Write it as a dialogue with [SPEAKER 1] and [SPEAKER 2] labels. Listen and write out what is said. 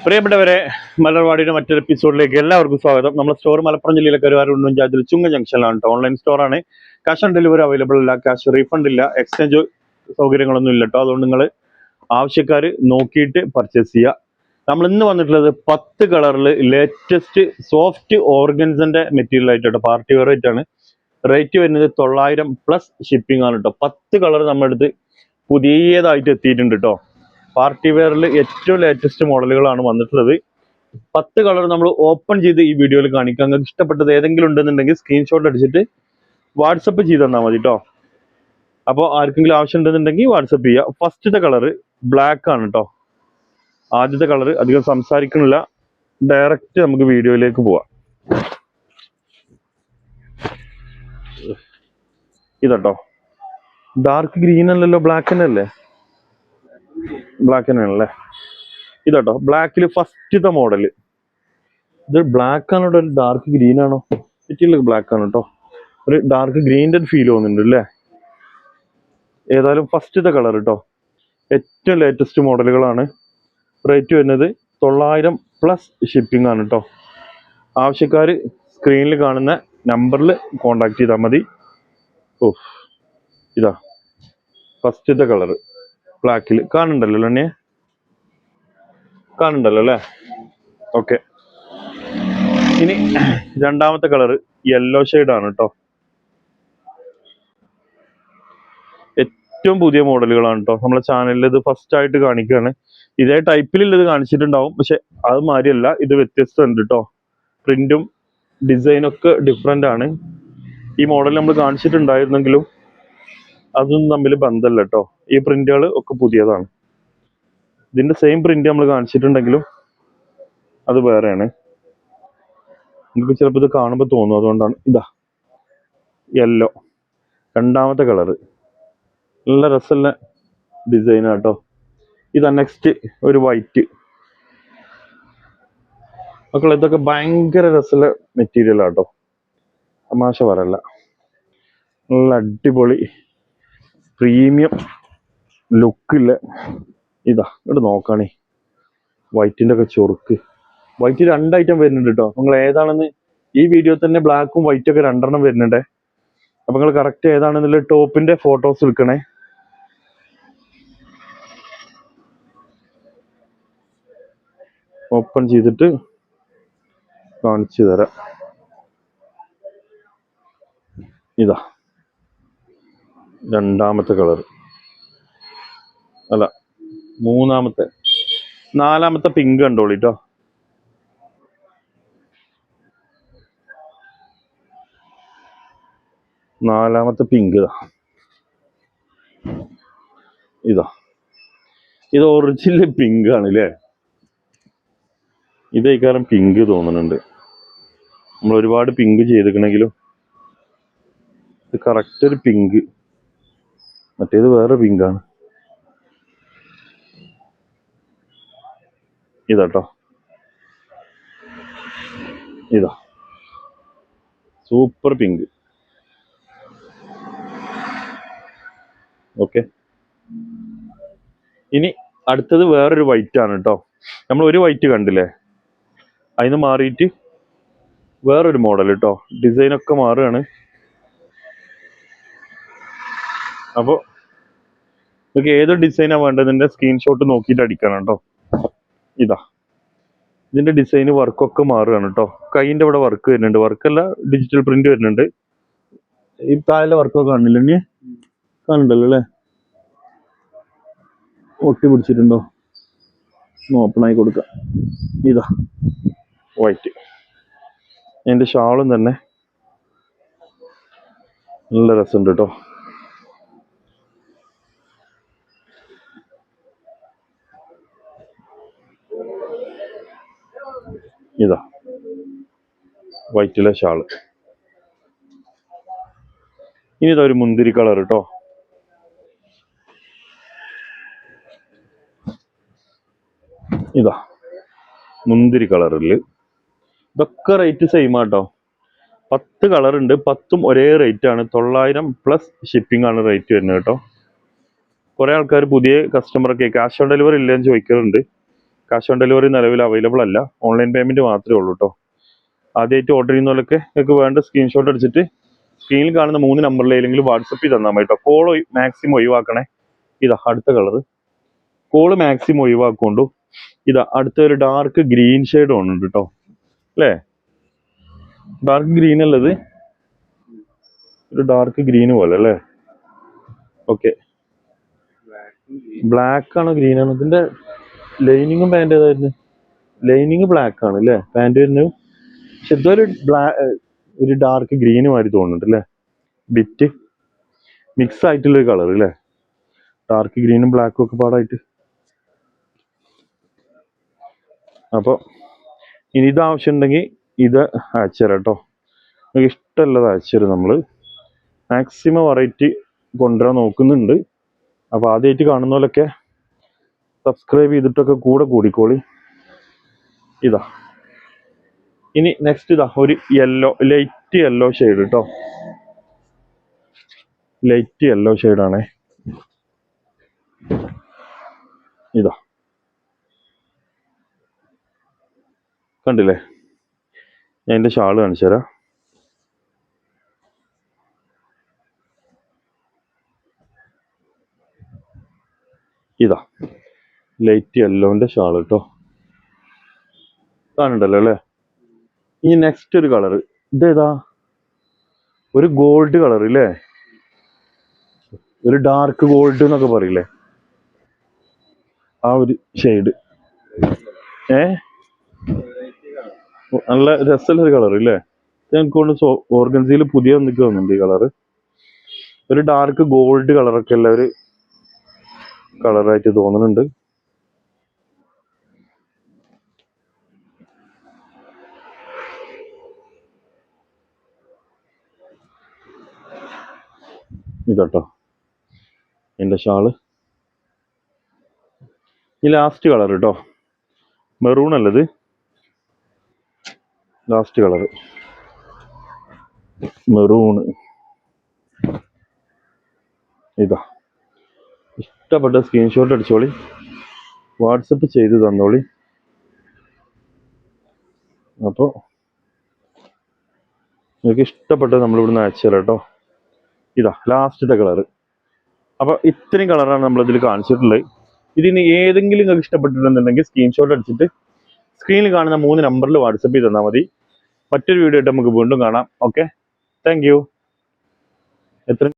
[SPEAKER 1] പ്രിയപ്പെട്ടവരെ, മലർവാടിയുടെ മറ്റൊരു എപ്പിസോഡിലേക്ക് എല്ലാവർക്കും സ്വാഗതം. നമ്മുടെ സ്റ്റോർ മലപ്പുറം ജില്ലയിലെ കരുവാരൂർ ഉണ്ണുംചാലിൽ ചുങ്ക ജംഗ്ഷനിലാണ്. ഓൺലൈൻ സ്റ്റോറാണ്. ക്യാഷ് ഓൺ ഡെലിവറി അവൈലബിൾ അല്ല, ക്യാഷ് റീഫണ്ട് ഇല്ല, എക്സ്ചേഞ്ച് സൗകര്യങ്ങളൊന്നും ഇല്ല കേട്ടോ. അതുകൊണ്ട് നിങ്ങൾ ആവശ്യക്കാർ നോക്കിയിട്ട് പർച്ചേസ് ചെയ്യുക. നമ്മൾ ഇന്ന് വന്നിട്ടുള്ളത് 10 കളറിൽ ലേറ്റസ്റ്റ് സോഫ്റ്റ് ഓർഗൻസിന്റെ മെറ്റീരിയൽ ആയിട്ടോ, പാർട്ടി വെയർ ആയിട്ടാണ്. റേറ്റ് വരുന്നത് 900+ ഷിപ്പിംഗ് ആണ് കേട്ടോ. 10 കളർ നമ്മുടെ അടുത്ത് പുതിയതായിട്ട് എത്തിയിട്ടുണ്ട് കേട്ടോ. പാർട്ടി വെയറിൽ ഏറ്റവും ലേറ്റസ്റ്റ് മോഡലുകളാണ് വന്നിട്ടുള്ളത്. 10 കളർ നമ്മൾ ഓപ്പൺ ചെയ്ത് ഈ വീഡിയോയിൽ കാണിക്കാം. നിങ്ങൾക്ക് ഇഷ്ടപ്പെട്ടത് ഏതെങ്കിലും ഉണ്ടെന്നുണ്ടെങ്കിൽ സ്ക്രീൻഷോട്ട് അടിച്ചിട്ട് വാട്സപ്പ് ചെയ്ത് തന്നാൽ മതി കേട്ടോ. അപ്പോൾ ആർക്കെങ്കിലും ആവശ്യം ഉണ്ടെന്നുണ്ടെങ്കിൽ വാട്സപ്പ് ചെയ്യുക. ഫസ്റ്റത്തെ കളറ് ബ്ലാക്ക് ആണ് കേട്ടോ. ആദ്യത്തെ കളർ അധികം സംസാരിക്കണില്ല, ഡയറക്റ്റ് നമുക്ക് വീഡിയോയിലേക്ക് പോവാം. ഇതട്ടോ, ഡാർക്ക് ഗ്രീൻ അല്ലല്ലോ, ബ്ലാക്ക് തന്നെ അല്ലേ? ബ്ലാക്ക് തന്നെയാണല്ലേ. ഇതട്ടോ, ബ്ലാക്കിൽ ഫസ്റ്റത്തെ മോഡല്. ഇത് ബ്ലാക്ക് ആണോ ഒരു ഡാർക്ക് ഗ്രീൻ ആണോ? പറ്റിയില്ല, ബ്ലാക്ക് ആണ് കേട്ടോ. ഒരു ഡാർക്ക് ഗ്രീൻ്റെ ഫീൽ തോന്നുന്നുണ്ട് അല്ലേ? ഏതായാലും ഫസ്റ്റത്തെ കളർ കേട്ടോ. ഏറ്റവും ലേറ്റസ്റ്റ് മോഡലുകളാണ്. റേറ്റ് വരുന്നത് 900+ ഷിപ്പിംഗ് ആണ് കേട്ടോ. ആവശ്യക്കാർ സ്ക്രീനിൽ കാണുന്ന നമ്പറിൽ കോണ്ടാക്ട് ചെയ്താൽ മതി. ഇതാ ഫസ്റ്റത്തെ കളർ ബ്ലാക്കിൽ കാണുന്നുണ്ടല്ലോ എണ്ണയെ, കാണുന്നുണ്ടല്ലോ അല്ലേ? ഓക്കെ. ഇനി രണ്ടാമത്തെ കളർ യെല്ലോ ഷെയ്ഡാണ് കേട്ടോ. ഏറ്റവും പുതിയ മോഡലുകളാണ് കേട്ടോ. നമ്മളെ ചാനലിൽ ഇത് ഫസ്റ്റ് ആയിട്ട് കാണിക്കുകയാണ്. ഇതേ ടൈപ്പിലുള്ളത് കാണിച്ചിട്ടുണ്ടാവും, പക്ഷെ അത് മാതിരിയല്ല, ഇത് വ്യത്യസ്തമുണ്ട് കേട്ടോ. പ്രിന്റും ഡിസൈനൊക്കെ ഡിഫറെൻ്റ് ആണ്. ഈ മോഡൽ നമ്മൾ കാണിച്ചിട്ടുണ്ടായിരുന്നെങ്കിലും അതൊന്നും തമ്മിൽ ബന്ധമല്ല കേട്ടോ. ഈ പ്രിന്റുകൾ ഒക്കെ പുതിയതാണ്. ഇതിന്റെ സെയിം പ്രിന്റ് നമ്മൾ കാണിച്ചിട്ടുണ്ടെങ്കിലും അത് വേറെയാണ്. നിങ്ങൾക്ക് ചിലപ്പോൾ ഇത് കാണുമ്പോൾ തോന്നും, അതുകൊണ്ടാണ്. ഇതാ യെല്ലോ, രണ്ടാമത്തെ കളറ്. നല്ല രസമുള്ള ഡിസൈനാണ് കേട്ടോ. ഇതാ നെക്സ്റ്റ് ഒരു വൈറ്റ്. മക്കളെ, ഇതൊക്കെ ഭയങ്കര രസമുള്ള മെറ്റീരിയലാണ് കേട്ടോ. തമാശ പറയല്ല, നല്ല അടിപൊളി പ്രീമിയം ലുക്കില്ല. ഇതാ ഇവിടെ നോക്കാണേ, വൈറ്റിൻ്റെ ഒക്കെ ചൊറുക്ക്. വൈറ്റ് 2 ഐറ്റം വരുന്നുണ്ട് കേട്ടോ. നിങ്ങൾ ഏതാണെന്ന് ഈ വീഡിയോ തന്നെ ബ്ലാക്കും വൈറ്റും ഒക്കെ 2 വരുന്നുണ്ടേ. അപ്പൊ നിങ്ങൾ കറക്റ്റ് ഏതാണെന്നുള്ള ടോപ്പിന്റെ ഫോട്ടോസ് എടുക്കണേ. ഓപ്പൺ ചെയ്തിട്ട് കാണിച്ചു തരാം. ഇതാ രണ്ടാമത്തെ കളർ, അല്ല മൂന്നാമത്തെ, നാലാമത്തെ പിങ്ക് കണ്ടോളിട്ടോ. നാലാമത്തെ പിങ്ക് ഇതാ. ഇത് ഒറിജിനൽ പിങ്ക് ആണ് അല്ലേ? ഇതേക്കാരം പിങ്ക് തോന്നുന്നുണ്ട്. നമ്മൾ ഒരുപാട് പിങ്ക് ചെയ്തിക്കണെങ്കിലും ഇത് കറക്റ്റ് ഒരു പിങ്ക്. മറ്റേത് വേറെ പിങ്കാണ്. ഇതാട്ടോ, ഇതാ സൂപ്പർ പിങ്ക്. ഓക്കെ. ഇനി അടുത്തത് വേറൊരു വൈറ്റ് ആണ് കേട്ടോ. നമ്മൾ ഒരു വൈറ്റ് കണ്ടില്ലേ, അതിന് മാറിയിട്ട് വേറൊരു മോഡൽ കേട്ടോ. ഡിസൈനൊക്കെ മാറുകയാണ്. അപ്പോൾ നിങ്ങൾക്ക് ഏത് ഡിസൈനാണ് വേണ്ടതിൻ്റെ സ്ക്രീൻഷോട്ട് നോക്കിയിട്ട് അടിക്കണം കേട്ടോ. ഇതാ ഇതിന്റെ ഡിസൈന് വർക്കൊക്കെ മാറുകയാണ് കേട്ടോ. കൈയിൻ്റെ ഇവിടെ വർക്ക് വരുന്നുണ്ട്, വർക്കല്ല ഡിജിറ്റൽ പ്രിന്റ് വരുന്നുണ്ട്. ഈ താഴെ വർക്കൊക്കെ കാണില്ല, ഇനി കാണുന്നുണ്ടല്ലോ അല്ലേ? ഒട്ടി പിടിച്ചിട്ടുണ്ടോ? ഓപ്പൺ ആയി കൊടുക്കാം. ഇതാ വൈറ്റ്. അതിൻ്റെ ഷാളും തന്നെ നല്ല രസമുണ്ട് കേട്ടോ. ഇതാ വൈറ്റിലെ ഷാള്. ഇനി ഇതാ ഒരു മുന്തിരി കളർ കേട്ടോ. ഇതാ മുന്തിരി കളറില്. ഇതൊക്കെ റേറ്റ് സെയിം ആട്ടോ. 10 കളർ ഉണ്ട്, 10ഉം ഒരേ റേറ്റ് ആണ്. 900+ ഷിപ്പിംഗ് ആണ് റേറ്റ് വരുന്നത് കേട്ടോ. കുറെ ആൾക്കാർ പുതിയ കസ്റ്റമറൊക്കെ ക്യാഷ് ഓൺ ഡെലിവറി ഇല്ലെന്ന് ചോദിക്കാറുണ്ട്. ക്യാഷ് ഓൺ ഡെലിവറി നിലവിൽ അവൈലബിൾ അല്ല, ഓൺലൈൻ പേയ്മെൻറ്റ് മാത്രമേ ഉള്ളൂ കേട്ടോ. ആദ്യമായിട്ട് ഓർഡർ ചെയ്യുന്നവരൊക്കെ നിങ്ങൾക്ക് വേണ്ട സ്ക്രീൻഷോട്ട് അടിച്ചിട്ട് സ്ക്രീനിൽ കാണുന്ന 3 നമ്പറിലെങ്കിലും വാട്സപ്പിൽ തന്നാൽ മതി കേട്ടോ. കോൾ മാക്സിമം ഒഴിവാക്കണേ. ഇതാ അടുത്ത കളറ്, കോള് മാക്സിമം ഒഴിവാക്കൊണ്ടു. ഇതാ അടുത്ത ഒരു ഡാർക്ക് ഗ്രീൻ ഷെയ്ഡ് ഉണ്ട് കേട്ടോ, അല്ലേ? ഡാർക്ക് ഗ്രീൻ അല്ലത്, ഒരു ഡാർക്ക് ഗ്രീൻ പോലെ അല്ലേ? ഓക്കെ, ബ്ലാക്ക് ആണോ ഗ്രീൻ ആണോ? ഇതിന്റെ ലൈനിങ്ങും പാൻറ് ഏതായിരുന്നു? ലൈനിങ് ബ്ലാക്ക് ആണ് അല്ലേ പാൻറ് വരുന്നത്? പക്ഷെ ഇതൊരു ഒരു ഡാർക്ക് ഗ്രീന് മാതിരി തോന്നുന്നുണ്ട് അല്ലേ? ബിറ്റ് മിക്സ് ആയിട്ടുള്ളൊരു കളർ അല്ലേ? ഡാർക്ക് ഗ്രീനും ബ്ലാക്കും ഒക്കെ പാടായിട്ട്. അപ്പോൾ ഇനി ഇത് ആവശ്യം ഉണ്ടെങ്കിൽ ഇത് അയച്ചു തരാം കേട്ടോ. നിങ്ങൾക്ക് ഇഷ്ടമുള്ളത് അയച്ചു തരും. നമ്മൾ മാക്സിമം വെറൈറ്റി കൊണ്ടുവരാൻ നോക്കുന്നുണ്ട്. അപ്പോൾ ആദ്യമായിട്ട് കാണുന്നവരൊക്കെ സബ്സ്ക്രൈബ് ചെയ്തിട്ടൊക്കെ കൂടെ കൂടിക്കോളി. ഇതാ ഇനി നെക്സ്റ്റ് ഇതാ ഒരു യെല്ലോ, ലൈറ്റ് യെല്ലോ ഷെയ്ഡ് കേട്ടോ. ലൈറ്റ് യെല്ലോ ഷെയ്ഡാണേ. ഇതാ കണ്ടില്ലേ? ഞാൻ എൻ്റെ ഷാള് കാണിച്ചു തരാം. ഇതാ ലൈറ്റ് യെല്ലോൻ്റെ ഷാള് കേട്ടോ, കാണുന്നുണ്ടല്ലോ അല്ലേ? ഇനി നെക്സ്റ്റ് ഒരു കളറ്, ഇതേതാ? ഒരു ഗോൾഡ് കളർ ഇല്ലേ? ഒരു ഡാർക്ക് ഗോൾഡ് എന്നൊക്കെ പറയില്ലേ, ആ ഒരു ഷെയ്ഡ്. നല്ല രസമുള്ളൊരു കളർ ഇല്ലേ? എനിക്ക് ഓർഗൻസിയിൽ പുതിയ എന്തൊക്കെ വന്നിട്ടുണ്ട് ഈ കളറ്. ഒരു ഡാർക്ക് ഗോൾഡ് കളറൊക്കെ ഉള്ള ഒരു കളറായിട്ട് തോന്നുന്നുണ്ട്. ഇതട്ടോ എൻ്റെ ഷാള്. ഈ ലാസ്റ്റ് കളർ കേട്ടോ, മെറൂൺ അല്ലത്, ലാസ്റ്റ് കളറ് മെറൂണ്. ഇതാ ഇഷ്ടപ്പെട്ട സ്ക്രീൻഷോട്ട് അടിച്ചോളി, വാട്സപ്പ് ചെയ്ത് തന്നോളി. അപ്പോൾ നിങ്ങൾക്ക് ഇഷ്ടപ്പെട്ടത് നമ്മളിവിടുന്ന് അയച്ചു തരാം കേട്ടോ. ഇതാ ലാസ്റ്റത്തെ കളറ്. അപ്പോൾ ഇത്രയും കളറാണ് നമ്മളിതിൽ കാണിച്ചിട്ടുള്ളത്. ഇതിന് ഏതെങ്കിലും നിങ്ങൾക്ക് ഇഷ്ടപ്പെട്ടിട്ടുണ്ടെന്നുണ്ടെങ്കിൽ സ്ക്രീൻഷോട്ട് അടിച്ചിട്ട് സ്ക്രീനിൽ കാണുന്ന 3 നമ്പറിൽ വാട്സപ്പ് ചെയ്ത് തന്നാൽ മതി. മറ്റൊരു വീഡിയോ ആയിട്ട് നമുക്ക് വീണ്ടും കാണാം. Okay, thank you. എത്ര